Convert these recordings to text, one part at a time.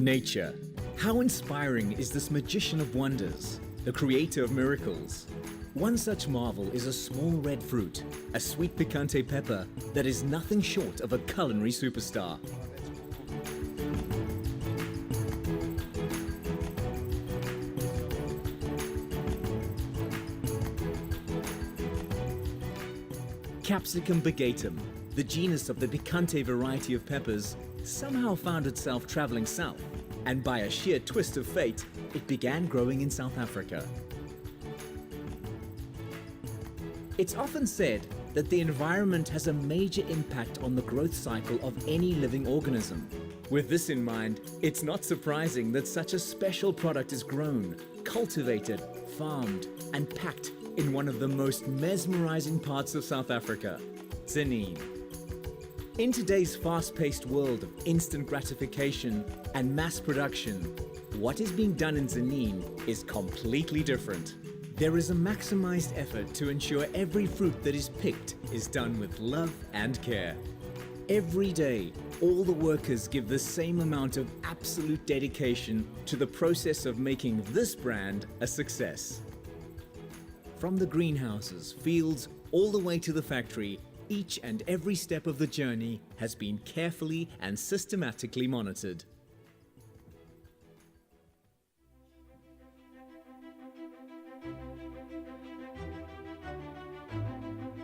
Nature. How inspiring is this magician of wonders, the creator of miracles? One such marvel is a small red fruit, a sweet picante pepper that is nothing short of a culinary superstar. Capsicum bagatum, the genus of the picante variety of peppers, somehow found itself traveling south, and by a sheer twist of fate, it began growing in South Africa. It's often said that the environment has a major impact on the growth cycle of any living organism. With this in mind, it's not surprising that such a special product is grown, cultivated, farmed, and packed in one of the most mesmerizing parts of South Africa, Tzaneen. In today's fast-paced world of instant gratification and mass production, what is being done in Tzaneen is completely different. There is a maximized effort to ensure every fruit that is picked is done with love and care. Every day, all the workers give the same amount of absolute dedication to the process of making this brand a success. From the greenhouses, fields, all the way to the factory, each and every step of the journey has been carefully and systematically monitored.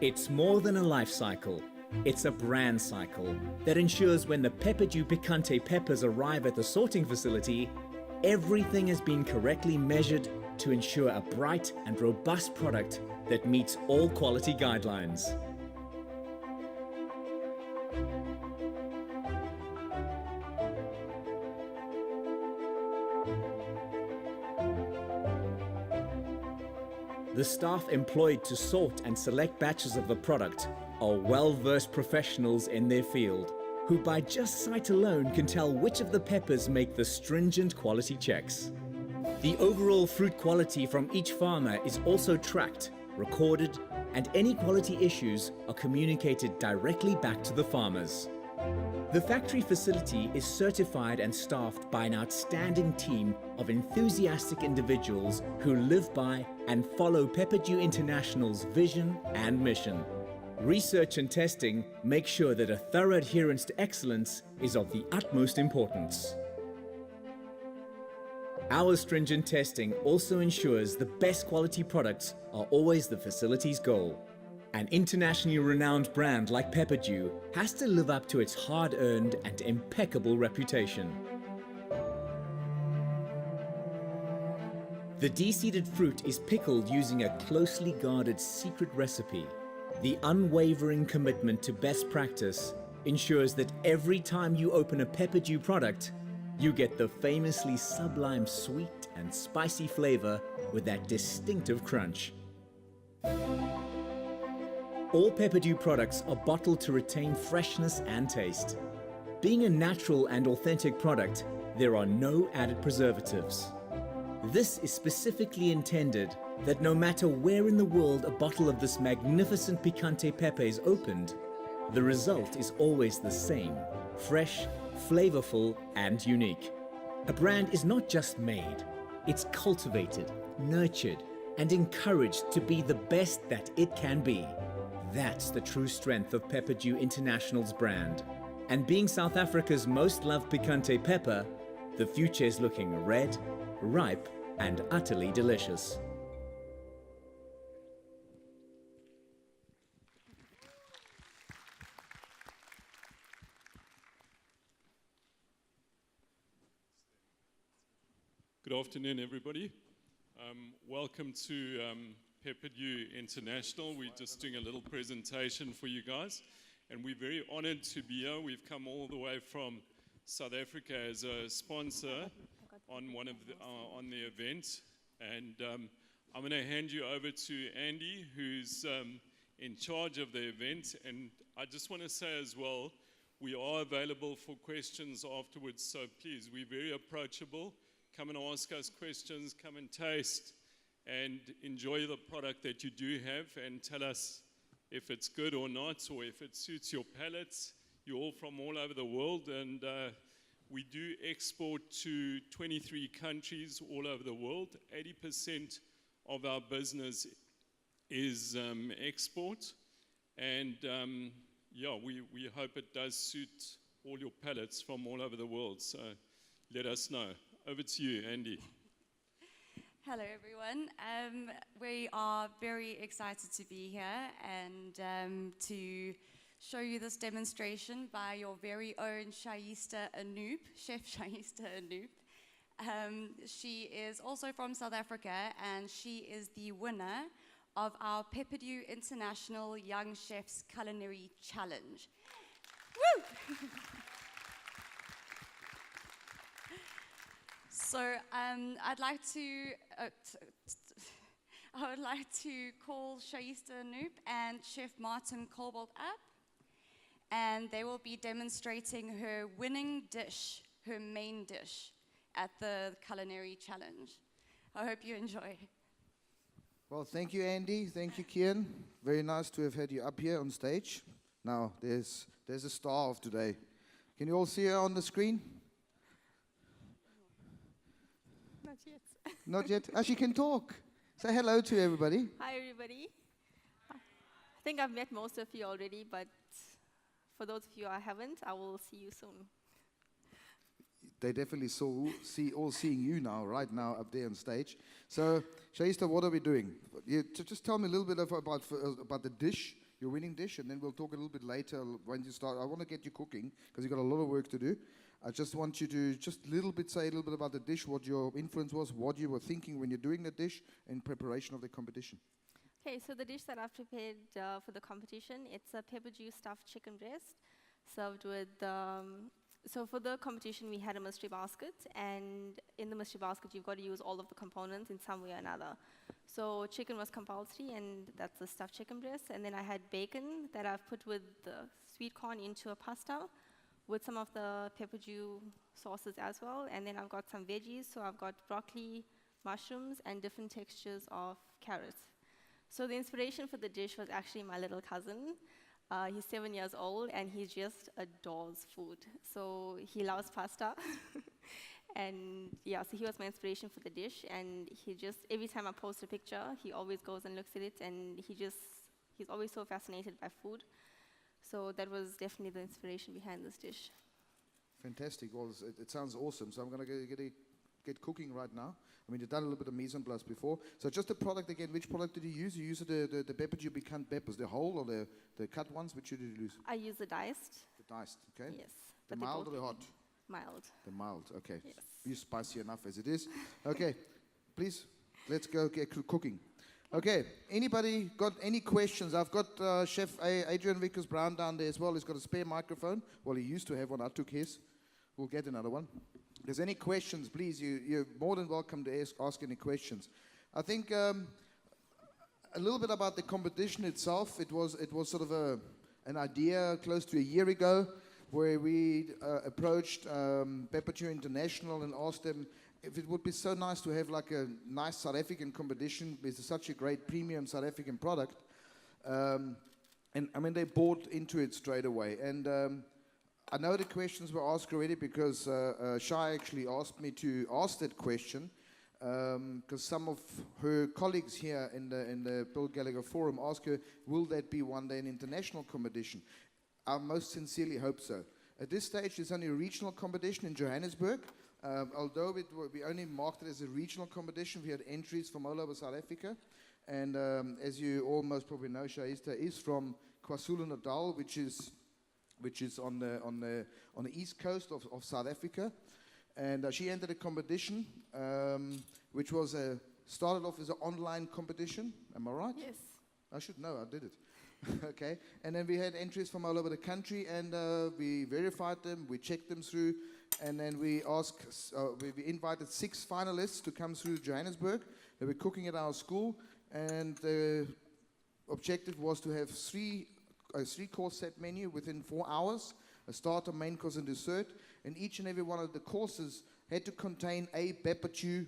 It's more than a life cycle. It's a brand cycle that ensures when the Peppadew picante peppers arrive at the sorting facility, everything has been correctly measured to ensure a bright and robust product that meets all quality guidelines. The staff employed to sort and select batches of the product are well-versed professionals in their field, who by just sight alone can tell which of the peppers make the stringent quality checks. The overall fruit quality from each farmer is also tracked, recorded, and any quality issues are communicated directly back to the farmers. The factory facility is certified and staffed by an outstanding team of enthusiastic individuals who live by and follow Peppadew International's vision and mission. Research and testing make sure that a thorough adherence to excellence is of the utmost importance. Our stringent testing also ensures the best quality products are always the facility's goal. An internationally renowned brand like Peppadew has to live up to its hard-earned and impeccable reputation. The de-seeded fruit is pickled using a closely guarded secret recipe. The unwavering commitment to best practice ensures that every time you open a Peppadew product, you get the famously sublime sweet and spicy flavor with that distinctive crunch. All Peppadew products are bottled to retain freshness and taste. Being a natural and authentic product, there are no added preservatives. This is specifically intended that no matter where in the world a bottle of this magnificent picante pepper is opened, the result is always the same, fresh, flavorful, and unique. A brand is not just made, it's cultivated, nurtured, and encouraged to be the best that it can be. That's the true strength of Peppadew International's brand. And being South Africa's most loved picante pepper, the future is looking red, ripe, and utterly delicious. Good afternoon, everybody. Welcome to Peppadew International. We're just doing a little presentation for you guys, and we're very honored to be here. We've come all the way from South Africa as a sponsor on on the event, and I'm going to hand you over to Andy, who's in charge of the event. And I just want to say as well, we are available for questions afterwards, so please, we're very approachable. Come and ask us questions, come and taste, and enjoy the product that you do have, and tell us if it's good or not, or if it suits your palates. You're all from all over the world, and We do export to 23 countries all over the world. 80% of our business is export. And yeah, we hope it does suit all your palates from all over the world. So let us know. Over to you, Andy. Hello, everyone. We are very excited to be here and to show you this demonstration by your very own Shaista Anoop, Chef Shaista Anoop. She is also from South Africa, and she is the winner of our Peppadew International Young Chefs Culinary Challenge. Woo! So I'd like to I would like to call Shaista Anoop and Chef Martin Kobald up, and they will be demonstrating her winning dish, her main dish, at the Culinary Challenge. I hope you enjoy. Well, thank you, Andy. Thank you, Kian. Very nice to have had you up here on stage. Now, there's a star of today. Can you all see her on the screen? Not yet. Not yet? Oh, she can talk. Say hello to everybody. Hi, everybody. I think I've met most of you already, but for those of you I haven't, I will see you soon. They definitely seeing you now, right now, up there on stage. So, Shaista, what are we doing? Just tell me a little bit about the dish, your winning dish, and then we'll talk a little bit later when you start. I want to get you cooking, because you've got a lot of work to do. I just want you to say a little bit about the dish, what your influence was, what you were thinking when you're doing the dish in preparation of the competition. Okay, so the dish that I've prepared for the competition, it's a Peppadew stuffed chicken breast served with, so for the competition we had a mystery basket, and in the mystery basket you've got to use all of the components in some way or another. So chicken was compulsory, and that's the stuffed chicken breast, and then I had bacon that I've put with the sweet corn into a pasta, with some of the Peppadew sauces as well, and then I've got some veggies, so I've got broccoli, mushrooms, and different textures of carrots. So the inspiration for the dish was actually my little cousin. He's 7 years old, and he just adores food. So he loves pasta, and yeah, so he was my inspiration for the dish, and he just, every time I post a picture, he always goes and looks at it, and he's always so fascinated by food. So that was definitely the inspiration behind this dish. Fantastic. Well, it sounds awesome. So I'm going to get cooking right now. I mean, you've done a little bit of mise en place before. So just the product again, which product did you use? You used the Peppadew piquant peppers, the whole or the cut ones? Which did you use? I use the diced. The diced, okay. Yes. The mild or the hot? Mild. The mild, okay. Yes. You're spicy enough as it is. Okay, please, let's go get cooking. Okay, anybody got any questions? I've got Chef Adrian Vickers-Brown down there as well. He's got a spare microphone. Well, he used to have one. I took his. We'll get another one. If there's any questions, please, you're more than welcome to ask any questions. I think a little bit about the competition itself. It was sort of an idea close to a year ago where we approached Peppadew International and asked them if it would be so nice to have like a nice South African competition with such a great premium South African product. And I mean, they bought into it straight away. And I know the questions were asked already because Shai actually asked me to ask that question because some of her colleagues here in the Bill Gallagher Forum asked her, will that be one day an international competition? I most sincerely hope so. At this stage, it's only a regional competition in Johannesburg. Although we only marked it as a regional competition, we had entries from all over South Africa. And as you all most probably know, Shaista is from KwaZulu-Natal, which is on the east coast of South Africa. And she entered a competition, which was started off as an online competition. Am I right? Yes. I should know, I did it. Okay. And then we had entries from all over the country, and we verified them, we checked them through, and then we invited 6 finalists to come through Johannesburg. They were cooking at our school, and the objective was to have a 3-course set menu within 4 hours, a starter, main course, and dessert. And each and every one of the courses had to contain a Peppadew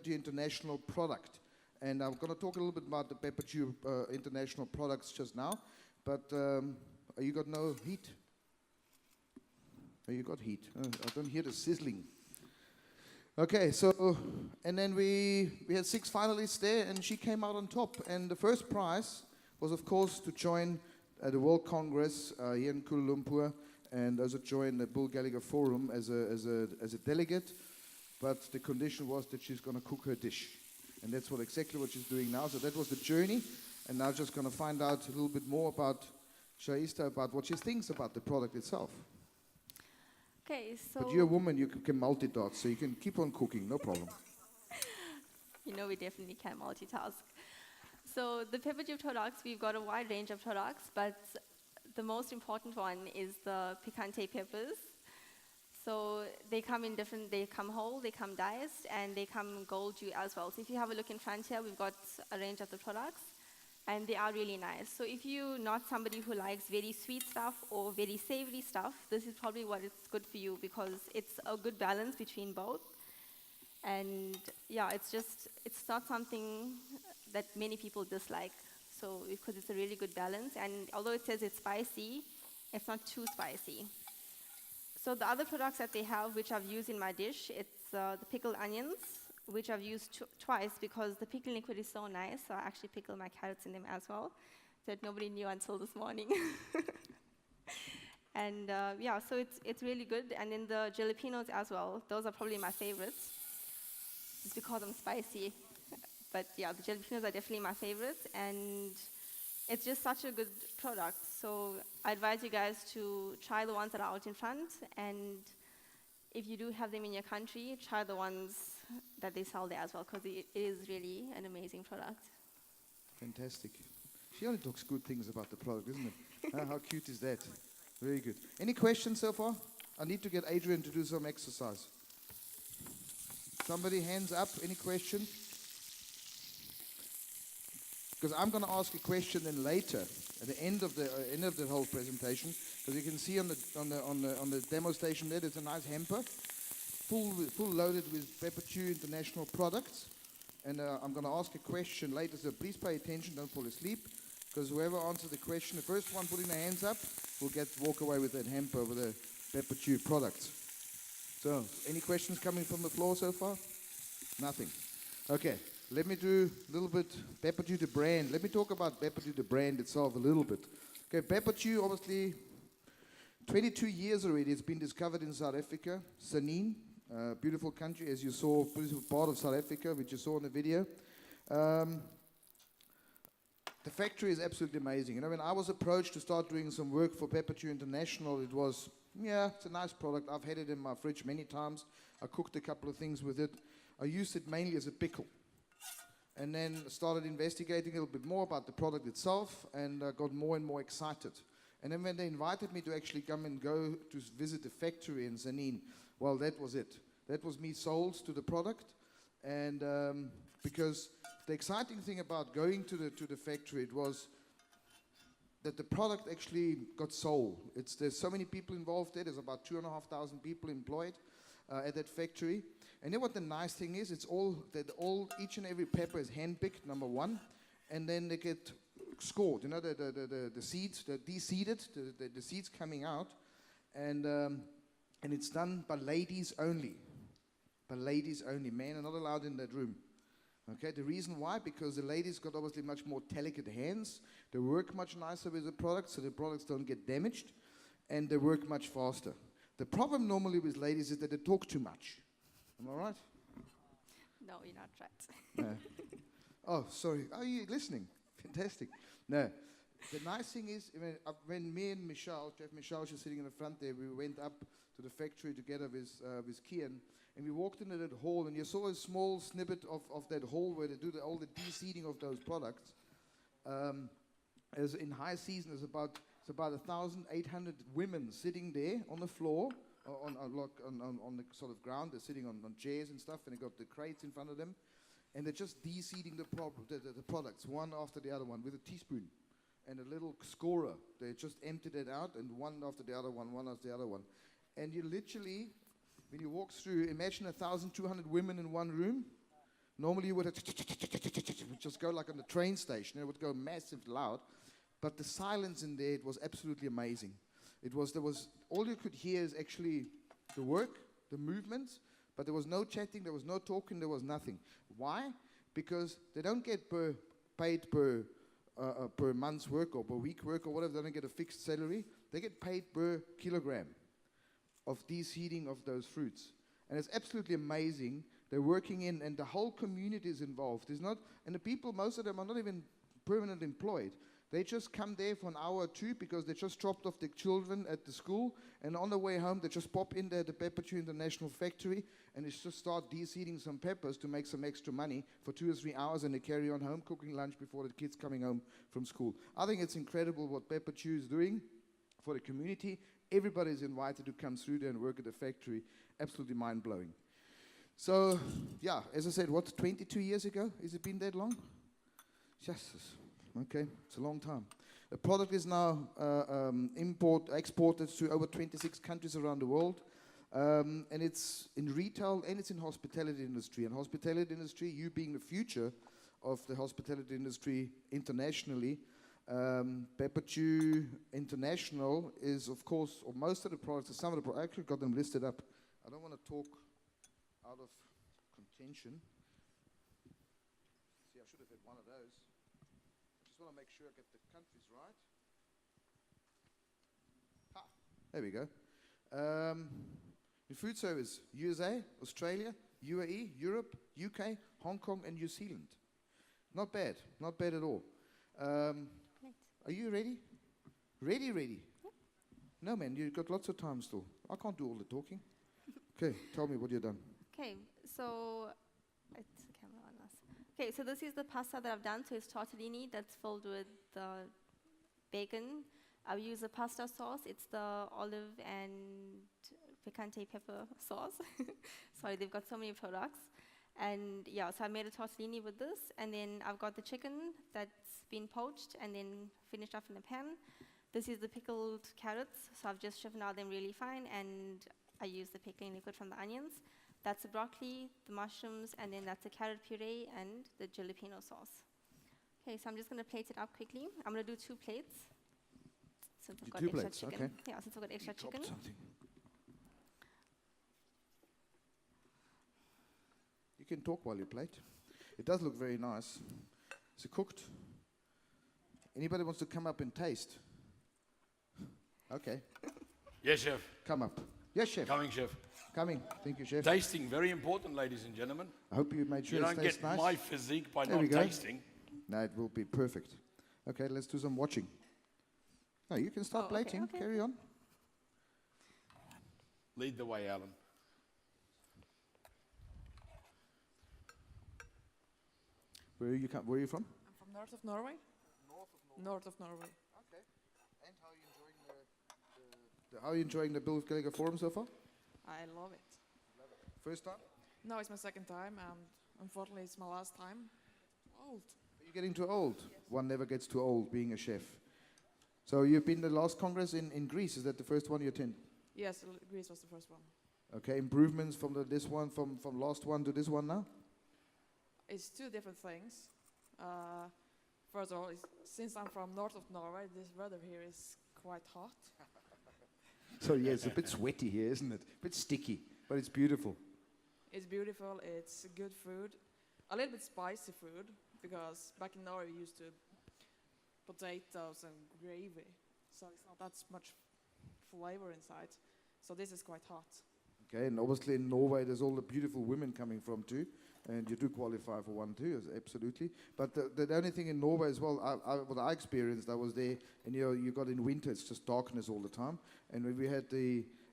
International product. And I'm going to talk a little bit about the Peppadew International products just now. But you got no heat? Oh, you got heat. Oh, I don't hear the sizzling. Okay, so, and then we had 6 finalists there, and she came out on top. And the first prize was, of course, to join the World Congress here in Kuala Lumpur, and also join the Bull Gallagher Forum as a delegate. But the condition was that she's going to cook her dish. And that's exactly what she's doing now. So that was the journey. And now just going to find out a little bit more about Shaista, about what she thinks about the product itself. Okay, so... But you're a woman, you can multitask, so you can keep on cooking, no problem. You know we definitely can multitask. So the Peppadew products, we've got a wide range of products, but the most important one is the picante peppers. So they come in different, they come whole, they come diced, and they come gold dew as well. So if you have a look in front here, we've got a range of the products, and they are really nice. So if you're not somebody who likes very sweet stuff or very savory stuff, this is probably what is good for you, because it's a good balance between both. And yeah, it's not something that many people dislike. So because it's a really good balance, and although it says it's spicy, it's not too spicy. So the other products that they have, which I've used in my dish, it's the pickled onions, which I've used twice because the pickling liquid is so nice. So I actually pickle my carrots in them as well, that nobody knew until this morning. And yeah, so it's really good. And then the jalapenos as well, those are probably my favorites, just because I'm spicy. But yeah, the jalapenos are definitely my favorites, and it's just such a good product. So I advise you guys to try the ones that are out in front, and if you do have them in your country, try the ones that they sell there as well, because it is really an amazing product. Fantastic. She only talks good things about the product, isn't it? How cute is that? Very good. Any questions so far? I need to get Adrian to do some exercise. Somebody, hands up, any question? Because I'm going to ask a question then later at the end of the whole presentation, because you can see on the demo station there's a nice hamper, full loaded with Peppadew International products, and I'm going to ask a question later. So please pay attention, don't fall asleep, because whoever answers the question, the first one putting their hands up, will walk away with that hamper with the Peppadew products. So, any questions coming from the floor so far? Nothing. Okay. Let me do a little bit Peppadew, the brand. Let me talk about Peppadew, the brand itself, a little bit. Okay, Peppadew, obviously, 22 years already. It's been discovered in South Africa, Sanin, beautiful country, as you saw, beautiful part of South Africa, which you saw in the video. The factory is absolutely amazing. You know, when I was approached to start doing some work for Peppadew International, it was, yeah, it's a nice product. I've had it in my fridge many times. I cooked a couple of things with it. I used it mainly as a pickle. And then started investigating a little bit more about the product itself, and got more and more excited. And then when they invited me to actually come and go to visit the factory in Zanin, well, that was it. That was me sold to the product. And because the exciting thing about going to the factory, it was that the product actually got sold. There's so many people involved there. There's about 2,500 people employed at that factory. And then what the nice thing is, each and every pepper is hand-picked, number one, and then they get scored. You know, the seeds, the de-seeded, the seeds coming out, and it's done by ladies only. By ladies only. Men are not allowed in that room. Okay, the reason why? Because the ladies got obviously much more delicate hands. They work much nicer with the products, so the products don't get damaged, and they work much faster. The problem normally with ladies is that they talk too much. Am I right? No, you're not right. No. Oh, sorry. Are you listening? Fantastic. No. The nice thing is, when me and Michelle, Chef Michelle, she's sitting in the front there, we went up to the factory together with Kian, and we walked into that hall, and you saw a small snippet of that hall where they do all the de-seeding of those products. As in high season, it's about 1,800 women sitting there on the floor, on the sort of ground. They're sitting on chairs and stuff, and they got the crates in front of them, and they're just de-seeding the products one after the other one with a teaspoon and a little scorer. They just emptied it out, and one after the other one after the other one. And you literally, when you walk through, imagine 1,200 women in one room. Normally you would have just go like on the train station. It would go massive loud, but the silence in there, it was absolutely amazing. There was all you could hear is actually the work, the movements, but there was no chatting, there was no talking, there was nothing. Why? Because they don't get paid per month's work or per week work or whatever. They don't get a fixed salary. They get paid per kilogram of de-seeding of those fruits. And it's absolutely amazing. They're working in, and the whole community is involved. And the people, most of them are not even permanently employed. They just come there for an hour or two because they just dropped off the children at the school, and on the way home they just pop in there at the Peppadew International Factory and they just start de-seeding some peppers to make some extra money for 2 or 3 hours, and they carry on home cooking lunch before the kids coming home from school. I think it's incredible what Peppadew is doing for the community. Everybody is invited to come through there and work at the factory. Absolutely mind-blowing. So, yeah, as I said, 22 years ago? Has it been that long? Jesus. Okay, it's a long time. The product is now exported to over 26 countries around the world. And it's in retail and it's in hospitality industry. And hospitality industry, you being the future of the hospitality industry internationally, Peppadew International is, of course, or most of the products, some of the products, I actually got them listed up. I don't want to talk out of contention. See, I should have had one of those. I just want to make sure I get the countries right. There we go. In food service, USA, Australia, UAE, Europe, UK, Hong Kong, and New Zealand. Not bad at all. Are you ready? Ready? Yep. No, man, you've got lots of time still. I can't do all the talking. Okay, tell me what you've done. Okay, so it's the camera on us. Okay, so this is the pasta that I've done. So it's tortellini that's filled with bacon. I use a pasta sauce. It's the olive and picante pepper sauce. Sorry, they've got so many products. And yeah, so I made a tortellini with this. And then I've got the chicken that's been poached and then finished off in a pan. This is the pickled carrots. So I've just shaved out them really fine. And I use the pickling liquid from the onions. That's the broccoli, the mushrooms, and then that's the carrot puree and the jalapeno sauce. Okay, so I'm just going to plate it up quickly. I'm going to do 2 plates. Since I've got two extra plates, chicken. okay. Yeah, since I've got extra chicken. Something. You can talk while you plate. It does look very nice. Is it cooked? Anybody wants to come up and taste? Okay, Yes, chef. come up. Yes, chef. Coming, chef. Coming. Thank you, chef. Tasting, very important, ladies and gentlemen. I hope you made sure You it don't tastes get nice. my physique by There we not go. tasting. No, it will be perfect. Okay, let's do some watching. No, you can start Oh, okay, plating. okay. Carry on. Lead the way, Alan. Where are you from? I'm from north of Norway. North of Norway. Okay. And how are you enjoying the Bill of Gallagher Forum so far? I love it. First time? No, it's my second time, and unfortunately, it's my last time. Old. Are you getting too old? One never gets too old being a chef. So you've been the last Congress in Greece. Is that the first one you attended? Yes, Greece was the first one. Okay, improvements from this one, from last one to this one now? It's 2 different things. First of all, since I'm from north of Norway, this weather here is quite hot. So yeah, it's a bit sweaty here, isn't it? A bit sticky, but it's beautiful. It's beautiful, it's good food. A little bit spicy food, because back in Norway we used to potatoes and gravy. So it's not that much flavor inside. So this is quite hot. Okay, and obviously in Norway there's all the beautiful women coming from too, and you do qualify for one too, absolutely. But the only thing in Norway as well, what I experienced, I was there, and you got in winter, it's just darkness all the time. And when we had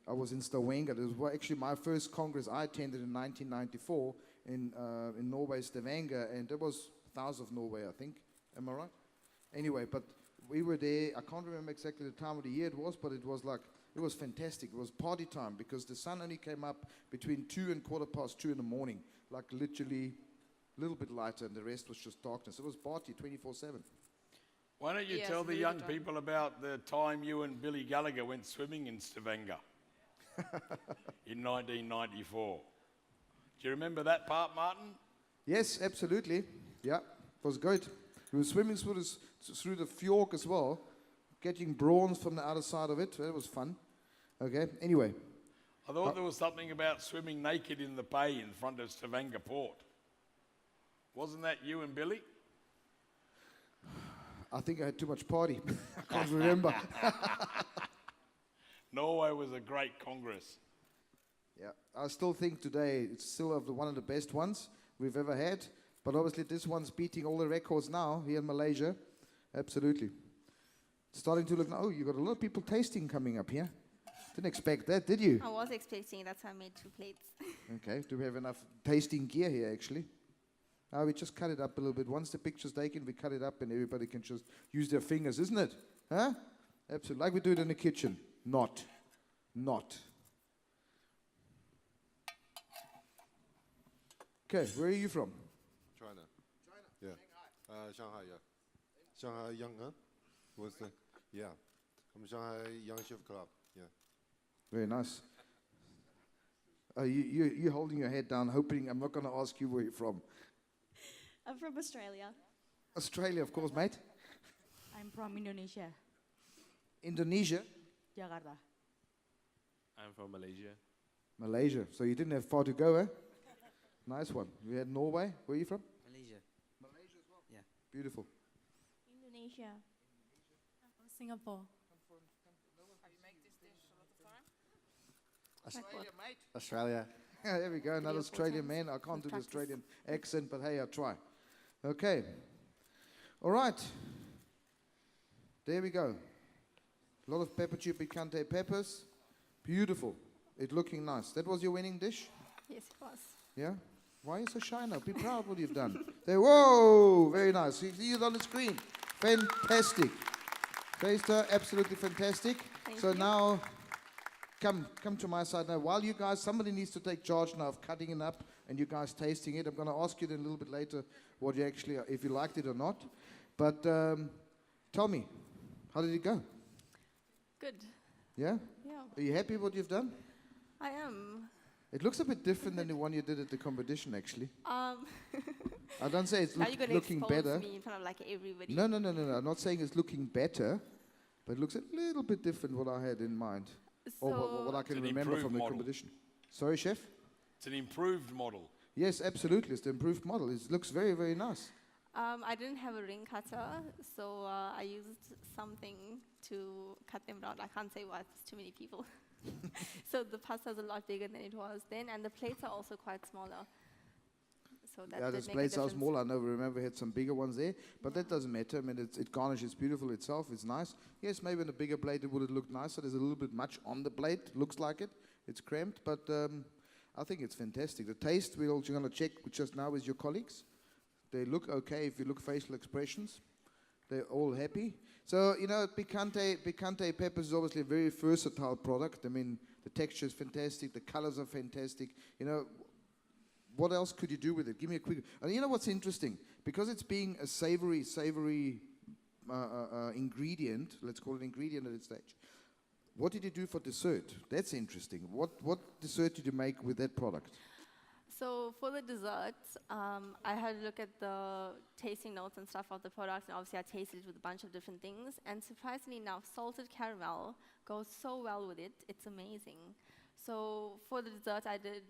I was in Stavanger, it was actually my first Congress I attended in 1994 in Norway, Stavanger, and there was thousands of Norway, I think. Am I right? Anyway, but we were there, I can't remember exactly the time of the year it was, but it was fantastic. It was party time because the sun only came up between 2 and 2:15 in the morning, like literally a little bit lighter, and the rest was just darkness. It was party 24/7. Why don't you Yes, tell the really young good time. people about the time you and Billy Gallagher went swimming in Stavanger in 1994? Do you remember that part, Martin? Yes, absolutely. Yeah, it was good. We were swimming through the fjord as well. getting bronze from the other side of it. That was fun. Okay, anyway. I thought there was something about swimming naked in the bay in front of Stavanger Port. Wasn't that you and Billy? I think I had too much party. I can't remember. Norway was a great congress. Yeah, I still think today it's still one of the best ones we've ever had. But obviously this one's beating all the records now here in Malaysia. Absolutely. Starting to look, oh, you got a lot of people tasting coming up here. Didn't expect that, did you? I was expecting, that's why I made 2 plates. Okay, do we have enough tasting gear here actually? We just cut it up a little bit. Once the picture's taken, we cut it up and everybody can just use their fingers, isn't it? Huh? Absolutely. Like we do it in the kitchen. Not. Okay, where are you from? China. Yeah. Shanghai, yeah. Shanghai Young, huh? What's the, yeah. From Shanghai Young Chef Club, yeah. Very nice. You're holding your head down, hoping I'm not going to ask you where you're from. I'm from Australia. Australia, of course, mate. I'm from Indonesia, Indonesia, Jakarta. I'm from Malaysia. Malaysia. So you didn't have far to go, eh? Nice one. We had Norway. Where are you from? Malaysia. Malaysia as well? Yeah. Beautiful. Indonesia. I'm from Singapore. Australia, mate. Australia. There we go, another Australian man. I can't do the Australian accent, but hey, I'll try. Okay. All right. There we go. A lot of Peppadew picante peppers. Beautiful. It looking nice. That was your winning dish? Yes, it was. Yeah? Why are you so shy now? Be proud of what you've done. There, whoa! Very nice. You see it on the screen. Fantastic. Taster, absolutely fantastic. Thank so you. now, come to my side now. While you guys, somebody needs to take charge now of cutting it up and you guys tasting it. I'm going to ask you then a little bit later what you actually, if you liked it or not. But tell me, how did it go? Good. Yeah? Yeah, Are you happy with what you've done? I am. It looks a bit different than the one you did at the competition, actually. Um, I don't say it's Are you going to looking expose better. me in front of like everybody? No. I'm not saying it's looking better, but it looks a little bit different what I had in mind. Or what I can It's an remember from improved the model. competition. Sorry, chef? It's an improved model. Yes, absolutely. It's the improved model. It looks very, very nice. I didn't have a ring cutter, so I used something to cut them around. I can't say what, it's too many people. So the pasta's a lot bigger than it was then, and the plates are also quite smaller. So that Yeah, did the make a plates are difference. small. I know. Remember, we had some bigger ones there, but that doesn't matter. I mean, it garnishes beautiful itself. It's nice. Yes, maybe on a bigger plate it would have looked nicer. There's a little bit much on the plate. Looks like it. It's cramped, but I think it's fantastic. The taste, we're also going to check just now with your colleagues. They look okay. If you look facial expressions, they're all happy. So, you know, picante peppers is obviously a very versatile product. I mean, the texture is fantastic. The colors are fantastic. You know, what else could you do with it? Give me a quick... And you know what's interesting? Because it's being a savory ingredient, let's call it ingredient at this stage, what did you do for dessert? That's interesting. What dessert did you make with that product? So for the desserts, I had a look at the tasting notes and stuff of the products, and obviously I tasted it with a bunch of different things. And surprisingly enough, salted caramel goes so well with it. It's amazing. So for the dessert, I did,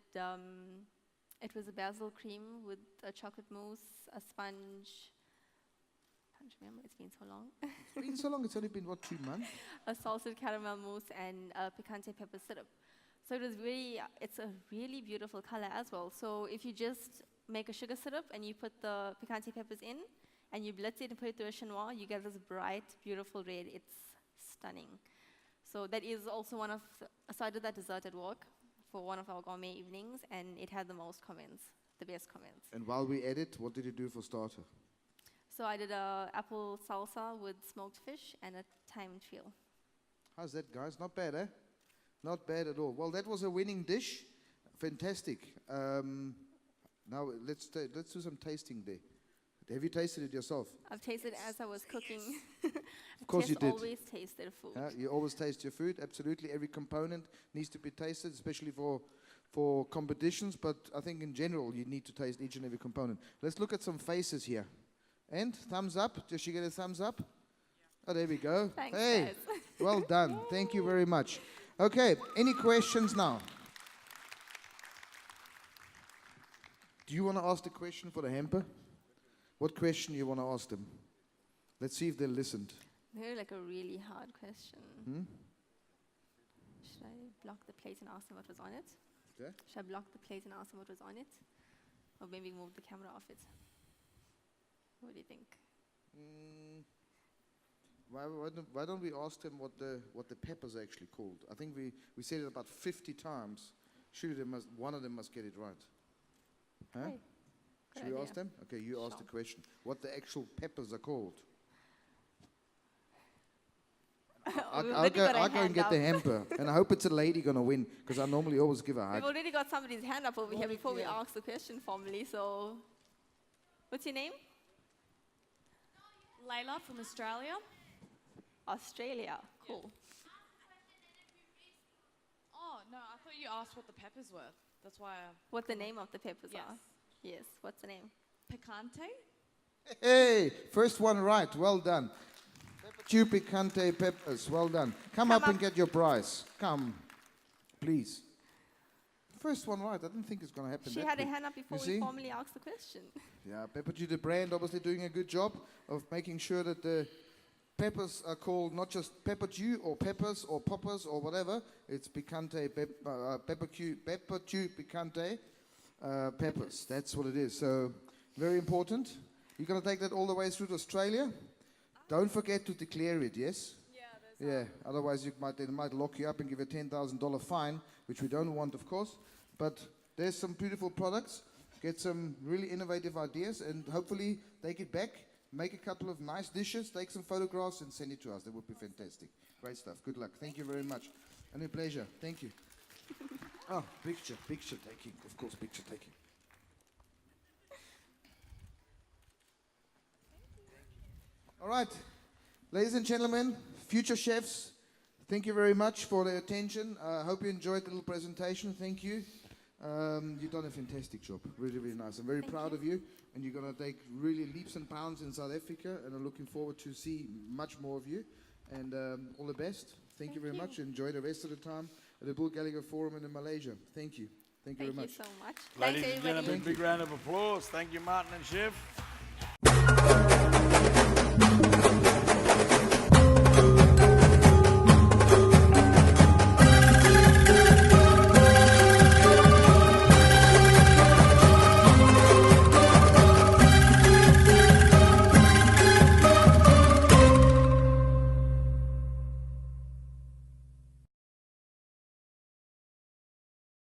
it was a basil cream with a chocolate mousse, a sponge. I can't remember, it's been so long. It's been so long, it's only been, what, 2 months? A salted caramel mousse and a picante pepper syrup. So it was it's a really beautiful color as well. So if you just make a sugar syrup and you put the picante peppers in and you blitz it and put it through a chinois, you get this bright, beautiful red. It's stunning. So that is also so I did that dessert at work for one of our gourmet evenings, and it had the most comments, the best comments. And while we edit, what did you do for starter? So I did a apple salsa with smoked fish and a thyme veal. How's that, guys? Not bad, eh? Not bad at all. Well, that was a winning dish. Fantastic. Now let's do some tasting there. Have you tasted it yourself? I've tasted as I was cooking. Of course you did. Always tasted food. You always taste your food. Absolutely, every component needs to be tasted, especially for competitions. But I think in general, you need to taste each and every component. Let's look at some faces here. And thumbs up. Does she get a thumbs up? Oh, there we go. Thanks, hey, guys. well done. Thank you very much. Okay, any questions now? Do you want to ask the question for the hamper? What question you want to ask them? Let's see if they listened. They're like a really hard question. Hmm? Should I block the plate and ask them what was on it? Yeah. Should I block the plate and ask them what was on it? Or maybe move the camera off it? What do you think? Why don't we ask them what the peppers are actually called? I think we said it about 50 times. Surely one of them must get it right. Huh? Okay. Good Should we ask idea. them? Okay, you ask the Sure. question. What the actual peppers are called? We've I'll already got a go and hand get up. the hamper, and I hope it's a lady gonna win, because I normally always give a We've hug. already got somebody's hand up over here before we yeah. ask the question formally, so... What's your name? Layla from Australia. Australia. Cool. Oh, no, I thought you asked what the peppers were. That's why I... What the name of the peppers Yes. are? Yes, what's the name? Picante. Hey, first one right. Well done. Peppadew picante peppers. Well done. Come up and get your prize. Come, please. First one right. I didn't think it's gonna happen. She that had a quick. hand up before You we see? formally asked the question. Yeah, Peppadew, the brand, obviously doing a good job of making sure that the peppers are called not just Peppadew or peppers or poppers or whatever. It's picante, Peppadew picante peppers. That's what it is. So very important. You're gonna take that all the way through to Australia. Don't forget to declare it. Yes. Yeah. Otherwise, they might lock you up and give you a $10,000 fine, which we don't want, of course. But there's some beautiful products. Get some really innovative ideas, and hopefully take it back, make a couple of nice dishes, take some photographs, and send it to us. That would be fantastic. Great stuff. Good luck. Thank you very much. And a pleasure. Thank you. Oh, picture taking. Of course, picture taking. All right. Ladies and gentlemen, future chefs, thank you very much for the attention. I hope you enjoyed the little presentation. Thank you. You've done a fantastic job. Really, really nice. I'm very proud of you. And you're going to take really leaps and bounds in South Africa. And I'm looking forward to see much more of you. And all the best. Thank you very much. Enjoy the rest of the time at the Bull Gallagher Forum in Malaysia. Thank you. Thank you very much. Thank you so much. Ladies Thanks, and everybody. gentlemen, big round of applause. Thank you, Martin and Chef.